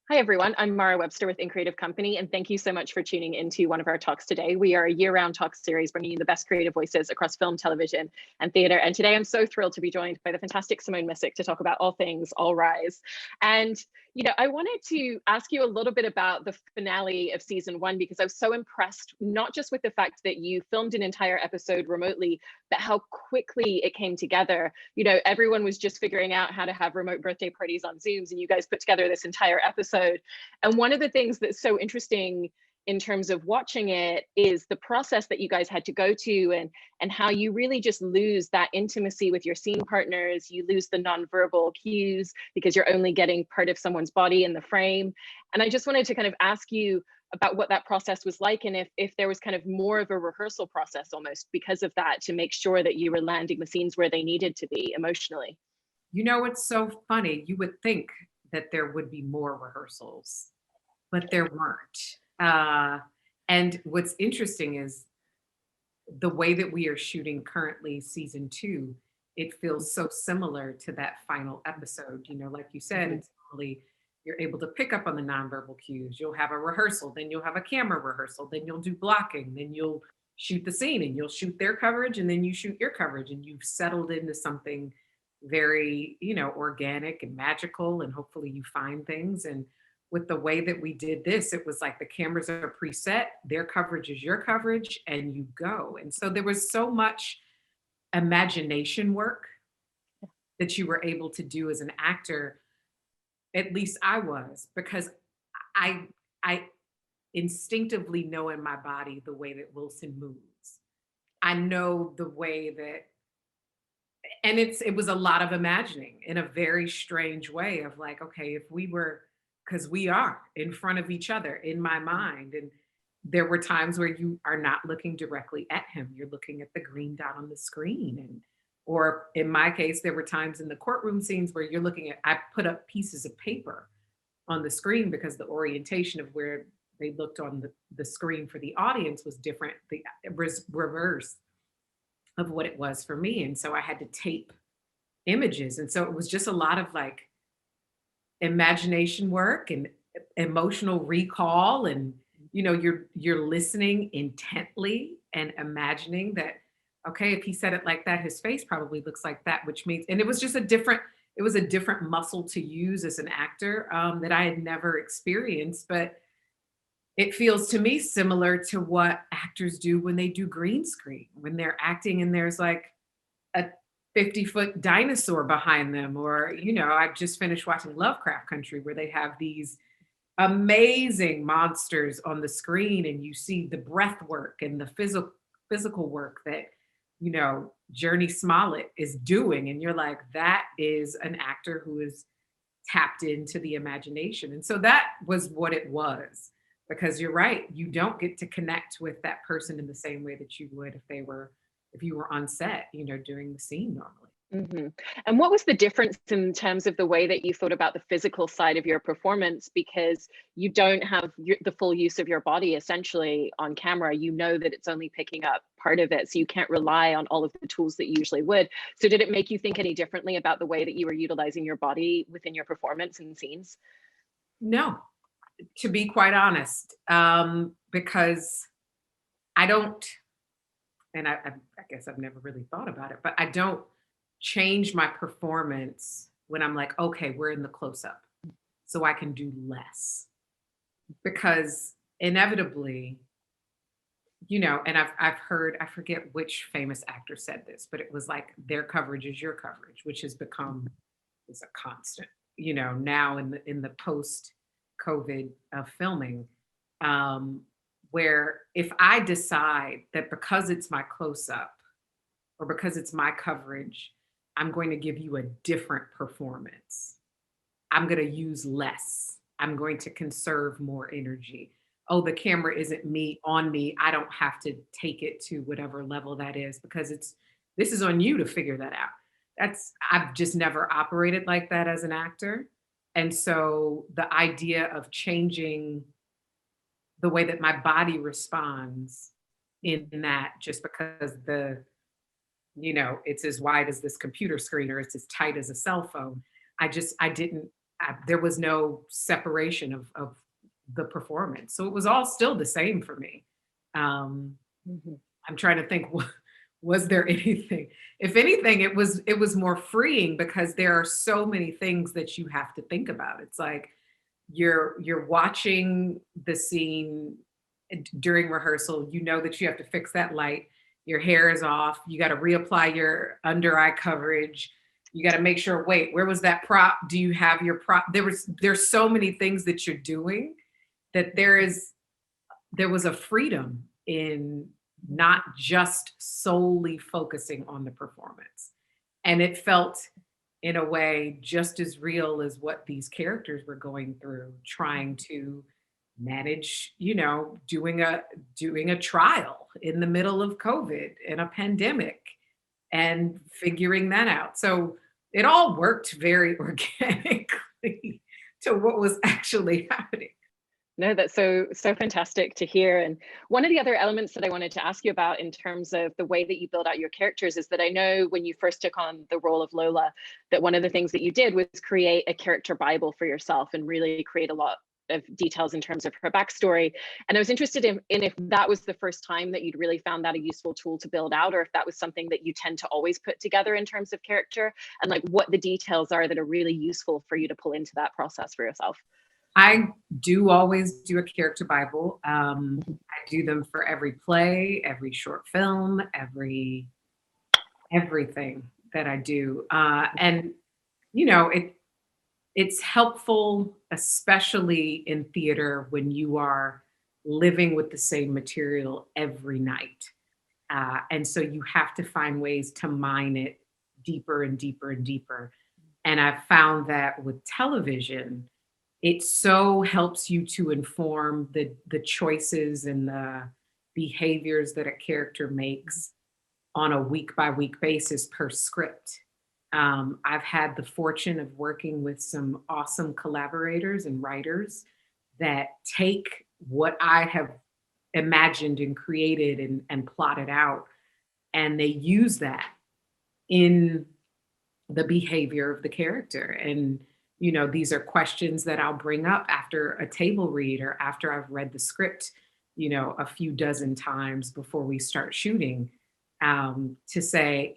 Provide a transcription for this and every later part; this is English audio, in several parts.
Hi, everyone. I'm Mara Webster with In Creative Company, and thank you so much for tuning into one of our talks today. We are a year-round talk series bringing you the best creative voices across film, television, and theater. And today I'm so thrilled to be joined by the fantastic Simone Missick to talk about all things All Rise. And, I wanted to ask you a little bit about the finale of season one, because I was so impressed, not just with the fact that you filmed an entire episode remotely, but how quickly it came together. Everyone was just figuring out how to have remote birthday parties on Zooms, and you guys put together this entire episode. And one of the things that's so interesting in terms of watching it is the process that you guys had to go to, and how you really just lose that intimacy with your scene partners. You lose the nonverbal cues because you're only getting part of someone's body in the frame. And I just wanted to kind of ask you about what that process was like, and if there was kind of more of a rehearsal process almost because of that, to make sure that you were landing the scenes where they needed to be emotionally. It's so funny. You would think that there would be more rehearsals, but there weren't. And what's interesting is the way that we are shooting currently season two, it feels so similar to that final episode. Like you said, Mhm. it's really, you're able to pick up on the nonverbal cues. You'll have a rehearsal, then you'll have a camera rehearsal, then you'll do blocking, then you'll shoot the scene and you'll shoot their coverage and then you shoot your coverage, and you've settled into something very, organic and magical, and hopefully you find things. And with the way that we did this, it was like the cameras are preset, their coverage is your coverage, and you go. And so there was so much imagination work that you were able to do as an actor. At least I was, because I instinctively know in my body the way that Wilson moves. I know the way that, and it was a lot of imagining in a very strange way of like, okay, if we were, because we are in front of each other in my mind. And there were times where you are not looking directly at him, you're looking at the green dot on the screen. And or in my case, there were times in the courtroom scenes where you're looking at, I put up pieces of paper on the screen because the orientation of where they looked on the screen for the audience was different, the reverse of what it was for me. And so I had to tape images. And so it was just a lot of like imagination work and emotional recall. And you're listening intently and imagining that, okay, if he said it like that, his face probably looks like that, which means, and it was just it was a different muscle to use as an actor, that I had never experienced. But it feels to me similar to what actors do when they do green screen, when they're acting and there's like a 50-foot dinosaur behind them. Or, I've just finished watching Lovecraft Country, where they have these amazing monsters on the screen, and you see the breath work and the physical work that, Journey Smollett is doing. And you're like, that is an actor who is tapped into the imagination. And so that was what it was. Because you're right, you don't get to connect with that person in the same way that you would if you were on set, doing the scene normally. Mhm. And what was the difference in terms of the way that you thought about the physical side of your performance? Because you don't have the full use of your body essentially on camera. You know that it's only picking up part of it, so you can't rely on all of the tools that you usually would. So did it make you think any differently about the way that you were utilizing your body within your performance and scenes? No, to be quite honest, because I don't, and I guess I've never really thought about it, but I don't change my performance when I'm like, okay, we're in the close up, so I can do less. Because inevitably, and I've heard, I forget which famous actor said this, but it was like their coverage is your coverage, which has become is a constant, now in the post COVID filming, um, where if I decide that because it's my close up or because it's my coverage, I'm going to give you a different performance. I'm going to use less. I'm going to conserve more energy. Oh, the camera isn't me on me. I don't have to take it to whatever level that is, because this is on you to figure that out. I've just never operated like that as an actor. And so the idea of changing the way that my body responds in that, just because it's as wide as this computer screen or it's as tight as a cell phone, I didn't there was no separation of the performance. So it was all still the same for me. Um, Mhm. I'm trying to think, was there anything? If anything, it was more freeing because there are so many things that you have to think about. It's like you're watching the scene during rehearsal. You know that you have to fix that light. Your hair is off. You got to reapply your under eye coverage. You got to make sure, wait, where was that prop? Do you have your prop? There's so many things that you're doing that there was a freedom in not just solely focusing on the performance. And it felt in a way just as real as what these characters were going through, trying to manage, doing a trial in the middle of COVID and a pandemic and figuring that out. So it all worked very organically to what was actually happening. No, that's so fantastic to hear. And one of the other elements that I wanted to ask you about in terms of the way that you build out your characters is that I know when you first took on the role of Lola, that one of the things that you did was create a character Bible for yourself and really create a lot of details in terms of her backstory. And I was interested in if that was the first time that you'd really found that a useful tool to build out, or if that was something that you tend to always put together in terms of character, and like what the details are that are really useful for you to pull into that process for yourself. I do always do a character Bible. I do them for every play, every short film, everything that I do. And it's helpful, especially in theater when you are living with the same material every night. And so you have to find ways to mine it deeper and deeper and deeper. And I've found that with television, it so helps you to inform the choices and the behaviors that a character makes on a week by week basis per script. I've had the fortune of working with some awesome collaborators and writers that take what I have imagined and created and plotted out, and they use that in the behavior of the character. And these are questions that I'll bring up after a table read or after I've read the script a few dozen times before we start shooting, to say,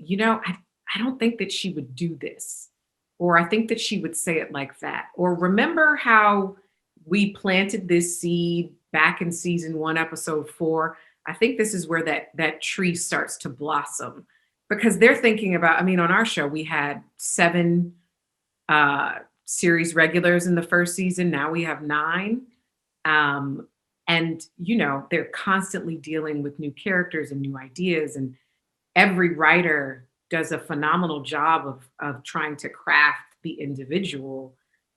I don't think that she would do this, or I think that she would say it like that, or remember how we planted this seed back in season 1 episode 4. I think this is where that tree starts to blossom, because they're thinking about, on our show we had 7 series regulars in the first season. Now we have 9. And they're constantly dealing with new characters and new ideas, and every writer does a phenomenal job of trying to craft the individual.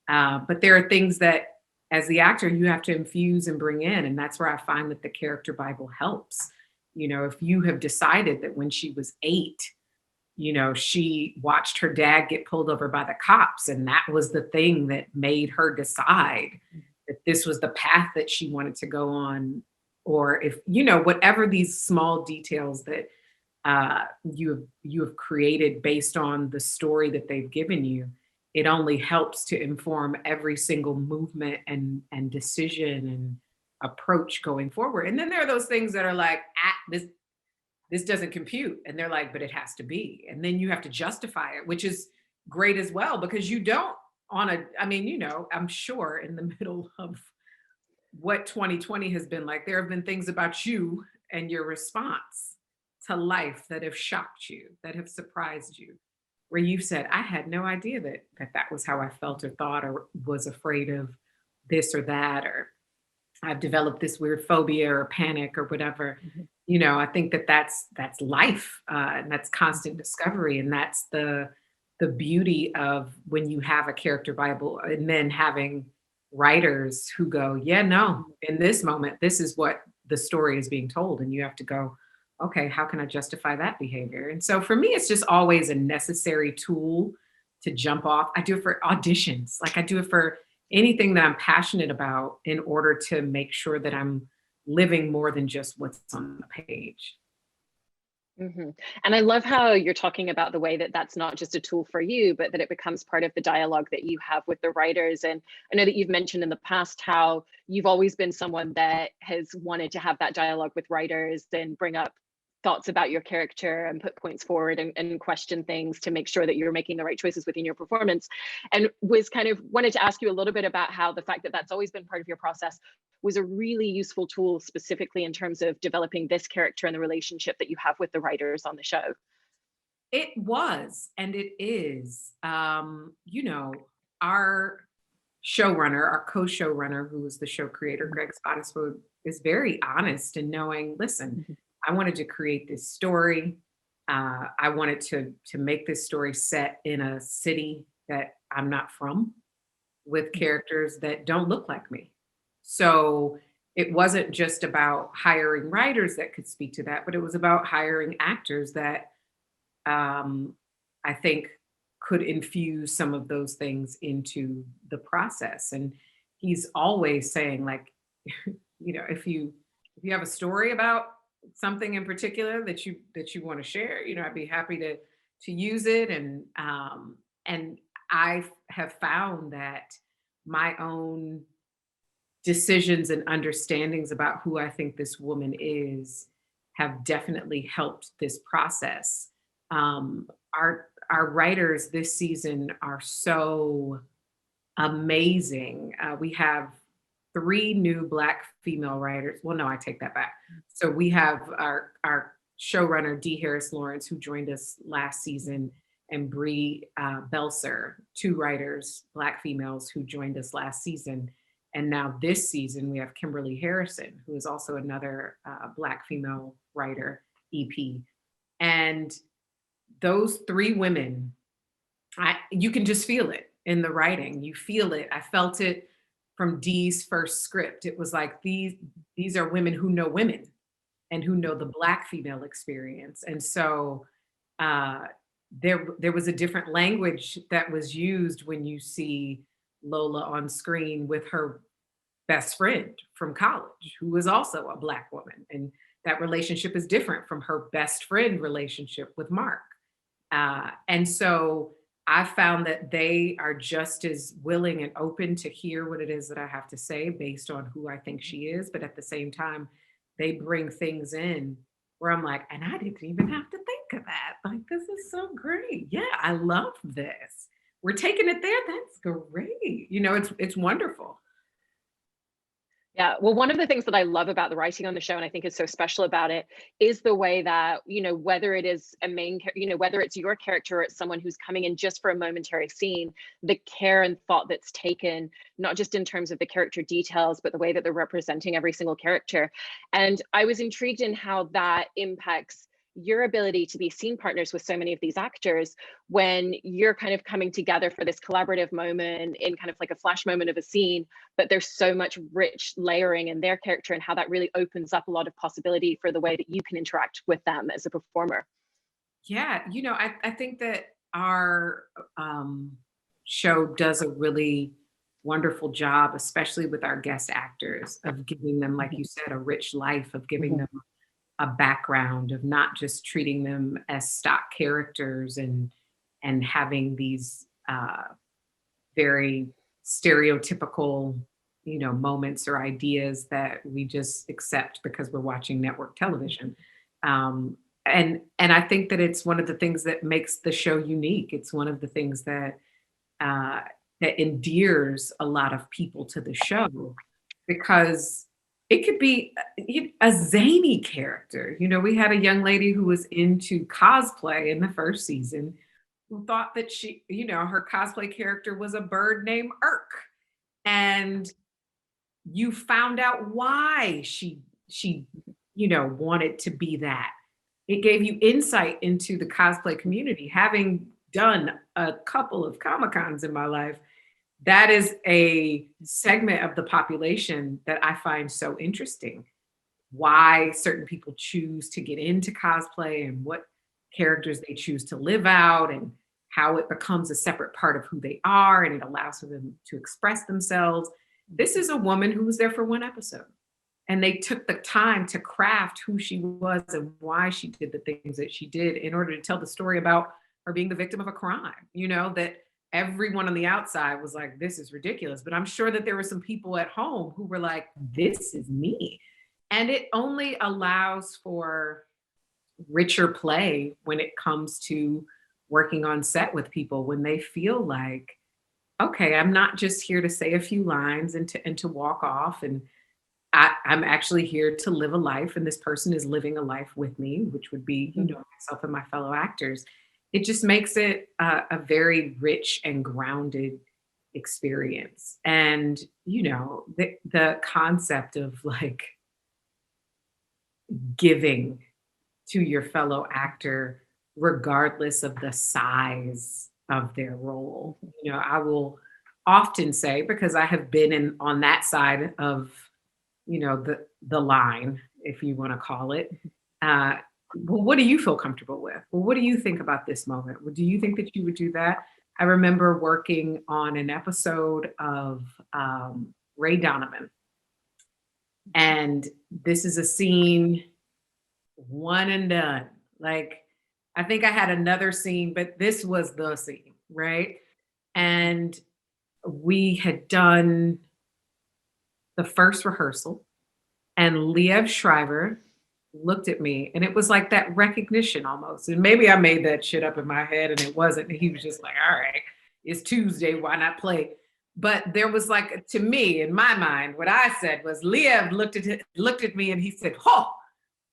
But there are things that, as the actor, you have to infuse and bring in. And that's where I find that the character Bible helps. If you have decided that when she was 8, she watched her dad get pulled over by the cops, and that was the thing that made her decide that this was the path that she wanted to go on. Or if, whatever these small details that you have created based on the story that they've given you, it only helps to inform every single movement and decision and approach going forward. And then there are those things that are like, this doesn't compute, and they're like, but it has to be, and then you have to justify it, which is great as well, because you don't I'm sure in the middle of what 2020 has been like, there have been things about you and your response to life that have shocked you, that have surprised you, where you've said, I had no idea that was how I felt or thought or was afraid of this or that, or I've developed this weird phobia or panic or whatever. I think that's life, and that's constant discovery, and that's the beauty of when you have a character Bible, and then having writers who go, yeah, no, in this moment, this is what the story is being told, and you have to go, okay, how can I justify that behavior? And so for me, it's just always a necessary tool to jump off. I do it for auditions, like I do it for anything that I'm passionate about, in order to make sure that I'm living more than just what's on the page. And I love how you're talking about the way that that's not just a tool for you, but that it becomes part of the dialogue that you have with the writers. And I know that you've mentioned in the past how you've always been someone that has wanted to have that dialogue with writers and bring up thoughts about your character and put points forward and question things to make sure that you're making the right choices within your performance. And was kind of wanted to ask you a little bit about how the fact that that's always been part of your process was a really useful tool specifically in terms of developing this character and the relationship that you have with the writers on the show. It was, and it is. Our showrunner, our co-showrunner, who was the show creator, Greg Spottiswoode, is very honest in knowing, listen, Mhm. I wanted to create this story. I wanted to make this story set in a city that I'm not from, with characters that don't look like me. So it wasn't just about hiring writers that could speak to that, but it was about hiring actors that I think could infuse some of those things into the process. And he's always saying, like, if you have a story about something in particular that you want to share, I'd be happy to use it. And I have found that my own decisions and understandings about who I think this woman is have definitely helped this process. Our writers this season are so amazing. We have three new Black female writers. Well, no, I take that back. So we have our showrunner Dee Harris Lawrence, who joined us last season, and Bree Belser, two writers, Black females, who joined us last season. And now this season, we have Kimberly Harrison, who is also another Black female writer, EP. And those three women, you can just feel it in the writing. You feel it. I felt it from Dee's first script. It was like these are women who know women and who know the Black female experience. And so there was a different language that was used when you see Lola on screen with her best friend from college, who is also a Black woman. And that relationship is different from her best friend relationship with Mark. And so I found that they are just as willing and open to hear what it is that I have to say based on who I think she is. But at the same time, they bring things in where I'm like, and I didn't even have to think of that. Like, this is so great. Yeah, I love this. We're taking it there. That's great. It's wonderful. Yeah, well, one of the things that I love about the writing on the show, and I think is so special about it, is the way that, whether it is whether it's your character or it's someone who's coming in just for a momentary scene, the care and thought that's taken, not just in terms of the character details, but the way that they're representing every single character. And I was intrigued in how that impacts your ability to be scene partners with so many of these actors when you're kind of coming together for this collaborative moment in kind of like a flash moment of a scene, but there's so much rich layering in their character and how that really opens up a lot of possibility for the way that you can interact with them as a performer. Yeah, I think that our show does a really wonderful job, especially with our guest actors, of giving them, like you said, a rich life, of giving them a background, of not just treating them as stock characters and having these very stereotypical moments or ideas that we just accept because we're watching network television. And I think that it's one of the things that makes the show unique. It's one of the things that that endears a lot of people to the show, because it could be a zany character. We had a young lady who was into cosplay in the first season who thought that her cosplay character was a bird named Irk. And you found out why she wanted to be that. It gave you insight into the cosplay community. Having done a couple of Comic-Cons in my life, that is a segment of the population that I find so interesting. Why certain people choose to get into cosplay and what characters they choose to live out, and how it becomes a separate part of who they are and it allows for them to express themselves. This is a woman who was there for one episode. And they took the time to craft who she was and why she did the things that she did in order to tell the story about her being the victim of a crime, that everyone on the outside was like, this is ridiculous. But I'm sure that there were some people at home who were like, this is me. And it only allows for richer play when it comes to working on set with people, when they feel like, okay, I'm not just here to say a few lines and to walk off, and I'm actually here to live a life, and this person is living a life with me, which would be, myself and my fellow actors. It just makes it a very rich and grounded experience. And, the concept of like giving to your fellow actor, regardless of the size of their role. I will often say, because I have been on that side of the line, if you want to call it. Well, what do you feel comfortable with? Well, what do you think about this moment? Well, do you think that you would do that? I remember working on an episode of Ray Donovan. And this is a scene, one and done. Like, I think I had another scene, but this was the scene, right? And we had done the first rehearsal, and Liev Schreiber looked at me, and it was like that recognition almost. And maybe I made that shit up in my head and it wasn't. And he was just like, all right, it's Tuesday, why not play? But there was like, to me, in my mind, what I said was, Liev looked at me and he said, oh,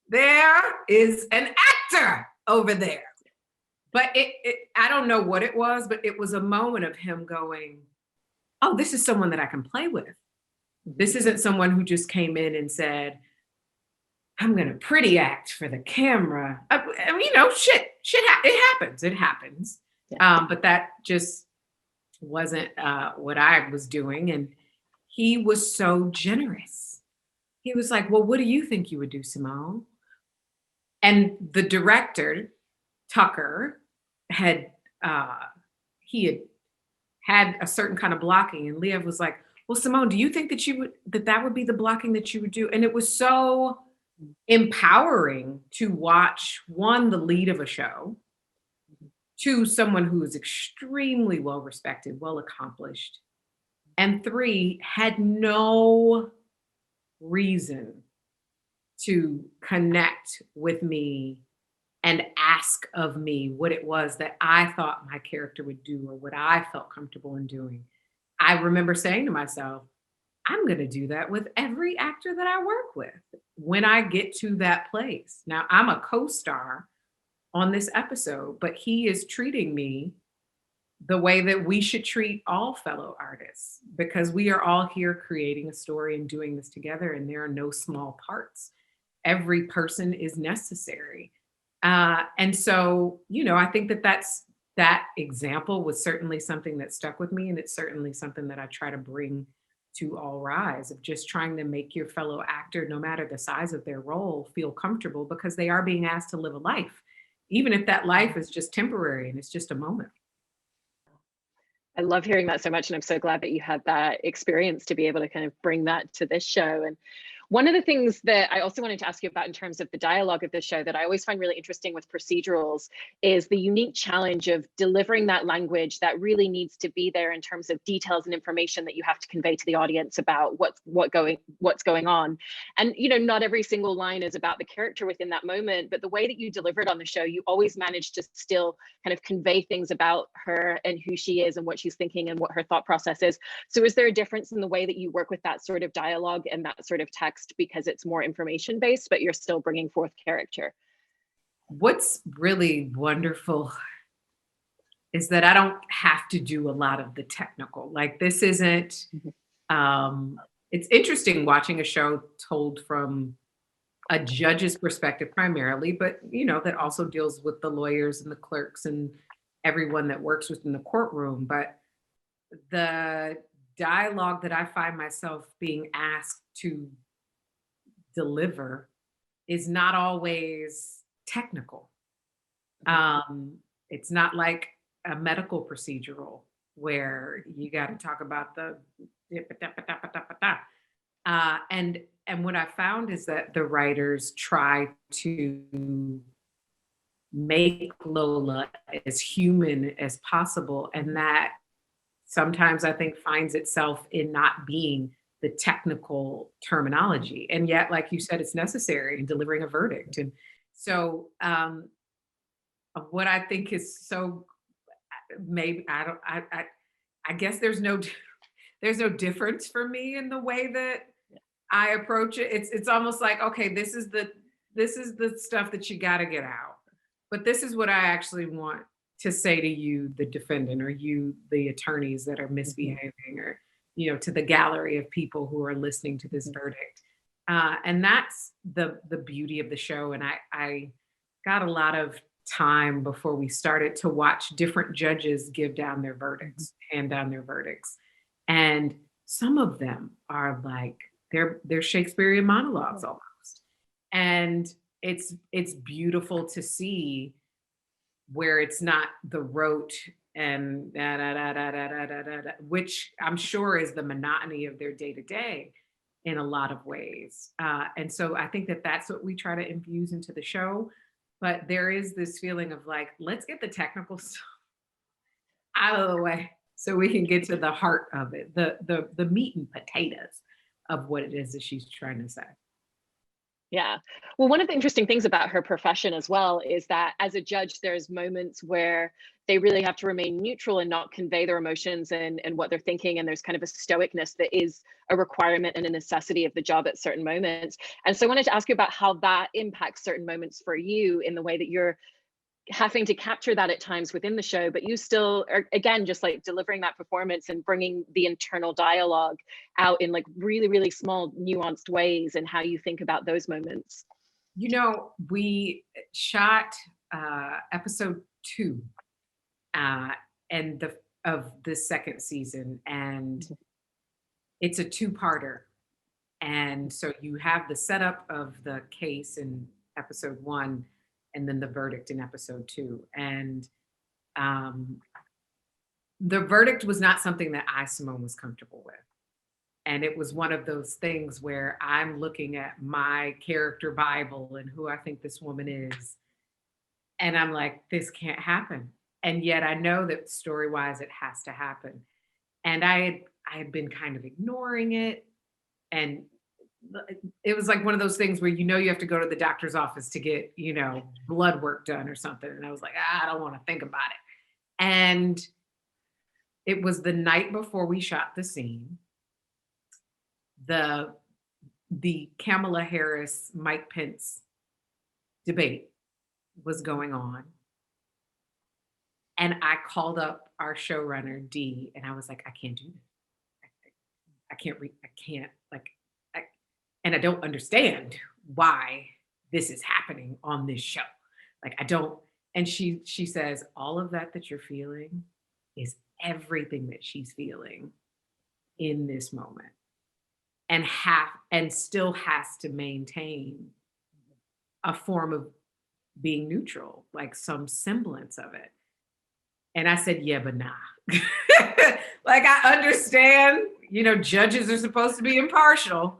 there is an actor over there. But I don't know what it was, but it was a moment of him going, oh, this is someone that I can play with. This isn't someone who just came in and said, I'm going to pretty act for the camera. I mean, it happens. Yeah. But that just wasn't what I was doing. And he was so generous. He was like, well, what do you think you would do, Simone? And the director, Tucker, had a certain kind of blocking. And Liev was like, well, Simone, do you think that that would be the blocking that you would do? And it was so empowering to watch, one, the lead of a show, two, someone who is extremely well respected, well accomplished, and three, had no reason to connect with me and ask of me what it was that I thought my character would do or what I felt comfortable in doing. I remember saying to myself, I'm going to do that with every actor that I work with when I get to that place. Now, I'm a co-star on this episode, but he is treating me the way that we should treat all fellow artists, because we are all here creating a story and doing this together, and there are no small parts. Every person is necessary. And so, I think that example was certainly something that stuck with me. And it's certainly something that I try to bring to All Rise, of just trying to make your fellow actor, no matter the size of their role, feel comfortable, because they are being asked to live a life, even if that life is just temporary and it's just a moment. I love hearing that so much. And I'm so glad that you had that experience to be able to kind of bring that to this show. And one of the things that I also wanted to ask you about in terms of the dialogue of the show that I always find really interesting with procedurals is the unique challenge of delivering that language that really needs to be there in terms of details and information that you have to convey to the audience about what's going on. And, not every single line is about the character within that moment, but the way that you deliver it on the show, you always manage to still kind of convey things about her and who she is and what she's thinking and what her thought process is. So is there a difference in the way that you work with that sort of dialogue and that sort of text, because it's more information based, but you're still bringing forth character? What's really wonderful is that I don't have to do a lot of the technical. Like, this isn't, it's interesting watching a show told from a judge's perspective primarily, but that also deals with the lawyers and the clerks and everyone that works within the courtroom. But the dialogue that I find myself being asked to deliver is not always technical. It's not like a medical procedural where you got to talk about the And what I found is that the writers try to make Lola as human as possible, and that sometimes I think finds itself in not being the technical terminology. And yet, like you said, it's necessary in delivering a verdict. And so, what I think is so maybe I don't I guess there's no difference for me in the way that I approach it. It's almost like, okay, this is the stuff that you got to get out. But this is what I actually want to say to you, the defendant, or you, the attorneys that are misbehaving, or, to the gallery of people who are listening to this verdict. And that's the beauty of the show. And I got a lot of time before we started to watch different judges give down their verdicts, hand down their verdicts. And some of them are like, they're Shakespearean monologues almost. And it's beautiful to see where it's not the rote and da, da, da, da, da, da, da, da, which I'm sure is the monotony of their day to day in a lot of ways. And so I think that that's what we try to infuse into the show. But there is this feeling of like, let's get the technical stuff out of the way so we can get to the heart of it, the meat and potatoes of what it is that she's trying to say. Yeah. Well, one of the interesting things about her profession as well is that as a judge, there's moments where they really have to remain neutral and not convey their emotions and what they're thinking. And there's kind of a stoicness that is a requirement and a necessity of the job at certain moments. And so I wanted to ask you about how that impacts certain moments for you in the way that you're having to capture that at times within the show, but you still are, again, just like delivering that performance and bringing the internal dialogue out in like really, really small, nuanced ways, and how you think about those moments. We shot episode 2 of the second season, and it's a 2-parter. And so you have the setup of the case in episode 1, and then the verdict in episode 2. And the verdict was not something that Simone, was comfortable with. And it was one of those things where I'm looking at my character Bible and who I think this woman is. And I'm like, this can't happen. And yet I know that story-wise, it has to happen. And I had been kind of ignoring it. And it was like one of those things where you have to go to the doctor's office to get blood work done or something, and I was like, I don't want to think about it. And it was the night before we shot the scene. The Kamala Harris Mike Pence debate was going on, and I called up our showrunner Dee, and I was like, I can't do this. I can't and I don't understand why this is happening on this show. Like, I don't. And she says, all of that you're feeling is everything that she's feeling in this moment, and still has to maintain a form of being neutral, like some semblance of it. And I said, yeah, but nah. Like, I understand, judges are supposed to be impartial.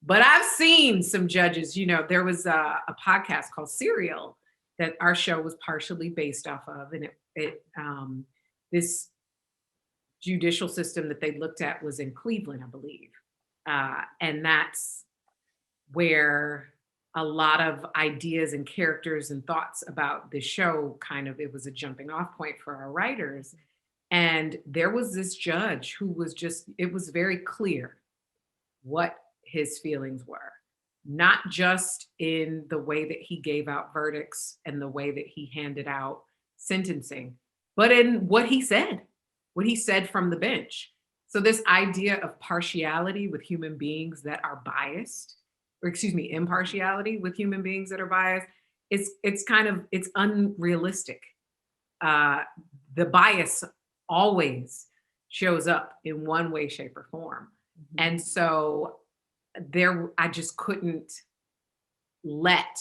But I've seen some judges, there was a podcast called Serial that our show was partially based off of. And this judicial system that they looked at was in Cleveland, I believe. And that's where a lot of ideas and characters and thoughts about the show it was a jumping off point for our writers. And there was this judge who was it was very clear what his feelings were, not just in the way that he gave out verdicts and the way that he handed out sentencing, but in what he said from the bench. So this idea of partiality with human beings that are biased, impartiality with human beings that are biased, it's unrealistic. The bias always shows up in one way, shape, or form. And so I just couldn't let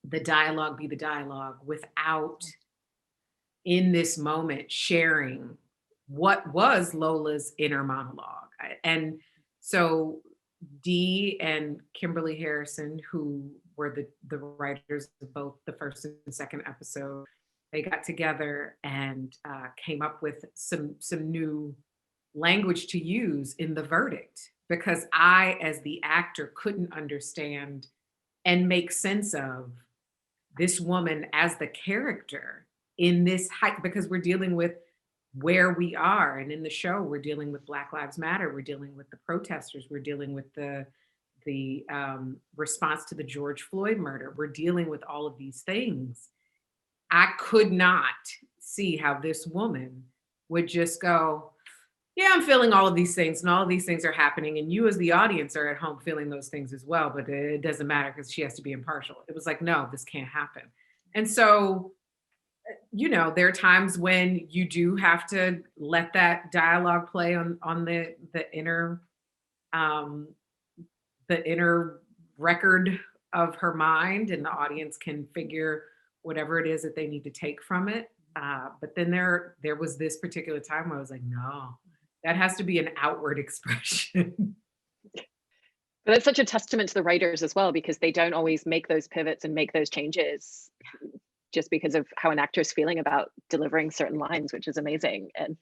the dialogue be the dialogue without, in this moment, sharing what was Lola's inner monologue. And so Dee and Kimberly Harrison, who were the writers of both the first and second episode, they got together and came up with some new language to use in the verdict, because I, as the actor, couldn't understand and make sense of this woman as the character in this height, because we're dealing with where we are. And in the show, we're dealing with Black Lives Matter. We're dealing with the protesters. We're dealing with the response to the George Floyd murder. We're dealing with all of these things. I could not see how this woman would just go, yeah, I'm feeling all of these things and all of these things are happening. And you as the audience are at home feeling those things as well, but it doesn't matter because she has to be impartial. It was like, no, this can't happen. And so, there are times when you do have to let that dialogue play on the inner record of her mind, and the audience can figure whatever it is that they need to take from it. But then there was this particular time where I was like, no, that has to be an outward expression. But that's such a testament to the writers as well, because they don't always make those pivots and make those changes just because of how an actor is feeling about delivering certain lines, which is amazing. And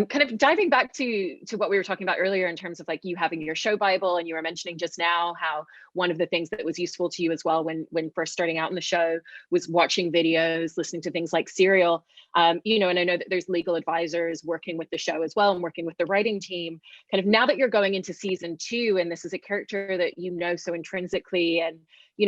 kind of diving back to what we were talking about earlier in terms of like you having your show Bible, and you were mentioning just now how one of the things that was useful to you as well when first starting out in the show was watching videos, listening to things like Serial. And I know that there's legal advisors working with the show as well and working with the writing team. Kind of now that you're going into season 2, and this is a character that so intrinsically, and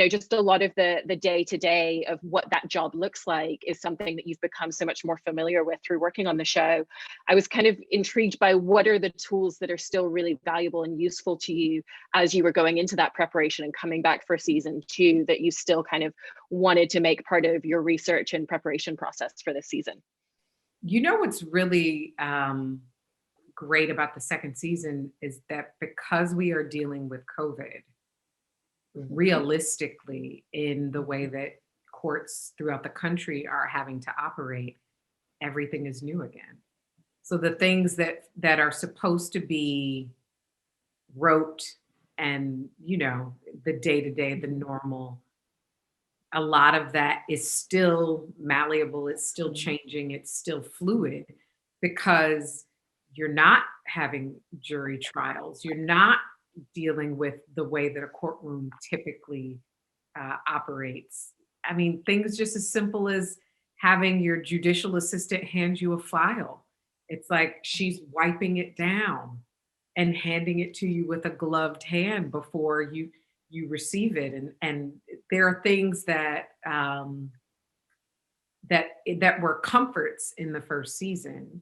just a lot of the day-to-day of what that job looks like is something that you've become so much more familiar with through working on the show. I was kind of intrigued by what are the tools that are still really valuable and useful to you as you were going into that preparation and coming back for season 2 that you still kind of wanted to make part of your research and preparation process for this season. What's really great about the second season is that because we are dealing with COVID, realistically, in the way that courts throughout the country are having to operate, everything is new again. So the things that are supposed to be rote and, the day-to-day, the normal, a lot of that is still malleable, it's still changing, it's still fluid, because you're not having jury trials, you're not dealing with the way that a courtroom typically operates. I mean, things just as simple as having your judicial assistant hand you a file. It's like she's wiping it down and handing it to you with a gloved hand before you receive it. And there are things that that were comforts in the first season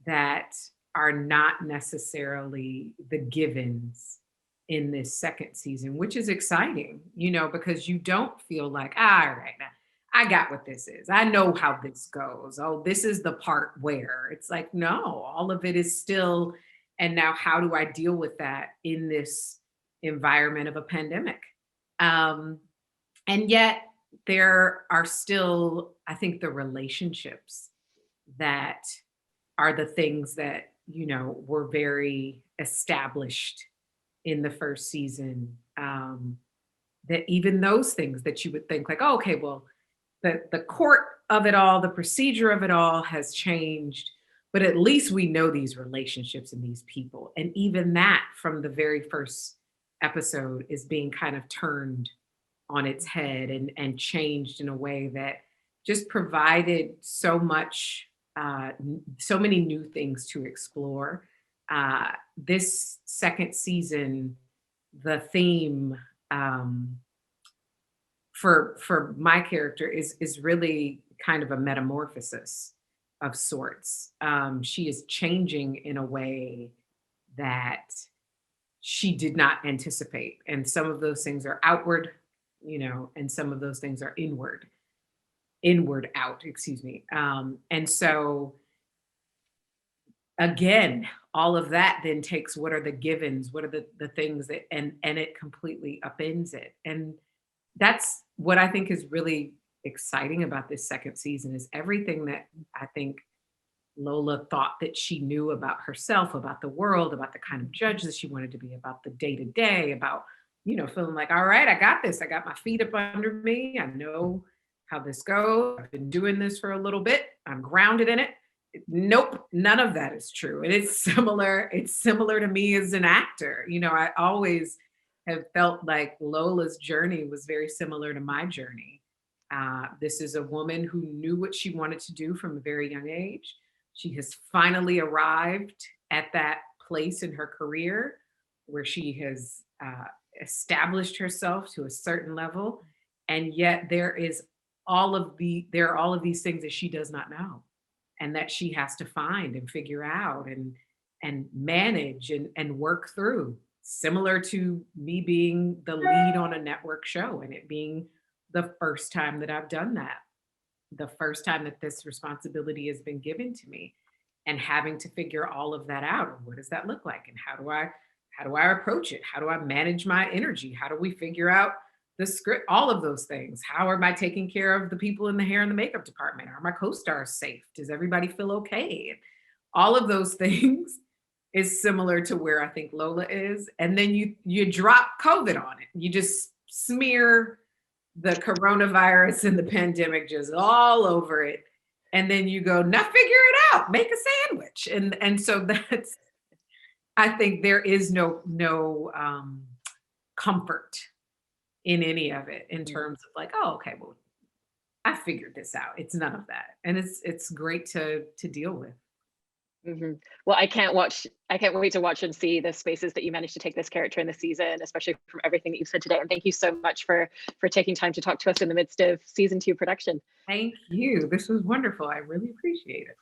that are not necessarily the givens in this second season, which is exciting, because you don't feel like, all right, now I got what this is. I know how this goes. Oh, this is the part where it's like, no, all of it is still. And now how do I deal with that in this environment of a pandemic? And yet there are still, I think, the relationships that are the things that, were very established in the first season. That even those things that you would think like, oh, okay, well, the court of it all, the procedure of it all has changed, but at least we know these relationships and these people. And even that from the very first episode is being kind of turned on its head and changed in a way that just provided so much, so many new things to explore. This second season, the theme for my character is really kind of a metamorphosis of sorts. She is changing in a way that she did not anticipate. And some of those things are outward, and some of those things are inward out, excuse me. And so again, all of that then takes what are the givens, what are the things that, and it completely upends it. And that's what I think is really exciting about this second season, is everything that I think Lola thought that she knew about herself, about the world, about the kind of judge that she wanted to be, about the day to day, about, feeling like, all right, I got this. I got my feet up under me. I know how this goes. I've been doing this for a little bit. I'm grounded in it. Nope, none of that is true. And it's similar. It's similar to me as an actor. I always have felt like Lola's journey was very similar to my journey. This is a woman who knew what she wanted to do from a very young age. She has finally arrived at that place in her career where she has established herself to a certain level, and yet there are all of these things that she does not know, and that she has to find and figure out and manage and work through. Similar to me being the lead on a network show and it being the first time that I've done that, the first time that this responsibility has been given to me, and having to figure all of that out. What does that look like? And how do I approach it? How do I manage my energy? How do we figure out the script? All of those things. How am I taking care of the people in the hair and the makeup department? Are my co-stars safe? Does everybody feel okay? All of those things is similar to where I think Lola is. And then you drop COVID on it. You just smear the coronavirus and the pandemic just all over it. And then you go, now figure it out, make a sandwich. And so I think there is no comfort in any of it in terms of like, oh, okay, well, I figured this out. It's none of that. And it's great to deal with. Mm-hmm. Well, I can't wait to watch and see the spaces that you managed to take this character in the season, especially from everything that you've said today. And thank you so much for taking time to talk to us in the midst of season 2 production. Thank you. This was wonderful. I really appreciate it.